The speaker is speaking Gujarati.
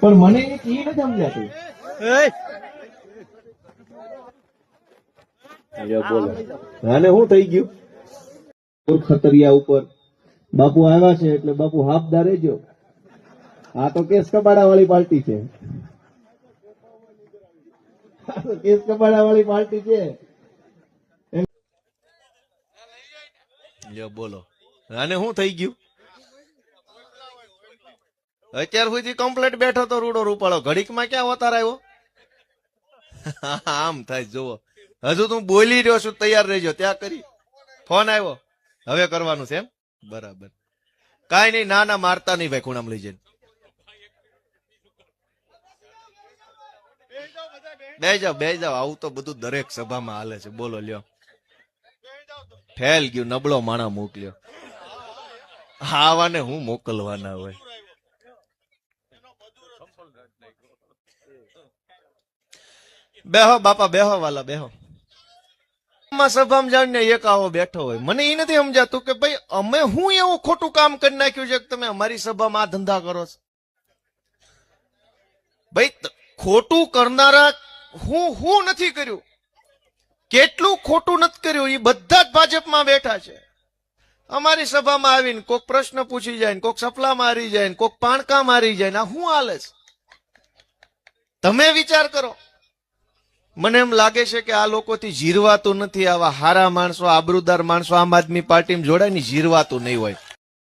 પણ મને એ નથી સમજાતું. બોલો આને શું થઈ ગયું? ખતરિયા ઉપર બાપુ આવ્યા છે એટલે બાપુ હાફદાર રહેજો. આ તો કેસ કબાડા વાળી પાર્ટી છે. કેસ કબાડા વાળી પાર્ટી છે. બોલો આને શું થઈ ગયું? અત્યાર સુધી કમ્પ્લેટ બેઠો તો રૂડો રૂપાળો, ઘડીકમાં ક્યાં અવતાર આવ્યો? આમ થાય જુઓ, હજુ તું બોલી રહ્યો છું, તૈયાર રહેજો. ત્યાં કરી ફોન આવ્યો, હવે કરવાનું છે એમ? બરાબર, કાઈ નહીં, ના ના મારતા નહીં ભાઈ, ખૂણામાં લઈ જઈને બે જાવ. આવું તો બધું દરેક સભામાં હાલે છે. બોલો લ્યો, ફેલ ગયું, નબળો માણા મોકલ્યો. આવાને હું મોકલવાના હોય? બેહો બાપા, બેહો વાલા, બેહો. સભામાં જાણીને એક આવો બેઠો હોય. મને એ નથી સમજાતું કે ભાઈ અમે હું એવું ખોટું કામ કરી નાખ્યું છે કે તમે અમારી સભામાં આ ધંધા કરો છો? ભાઈ ખોટું કરનારા હું નથી કર્યું, કેટલું ખોટું નથી કર્યું, એ બધા જ ભાજપમાં બેઠા છે. અમારી સભામાં આવીને કોક પ્રશ્ન પૂછી જાય, કોક સપલા મારી જાય, કોક પાણકા મારી જાય. આ શું હાલે છે? તમે વિચાર કરો. મને એમ લાગે છે કે આ લોકોથી જીરવાતું નથી. આવા હારા માણસો, આબરૂદાર માણસો આમ આદમી પાર્ટીમાં જોડાય ને, જીરવાતું નહીં હોય.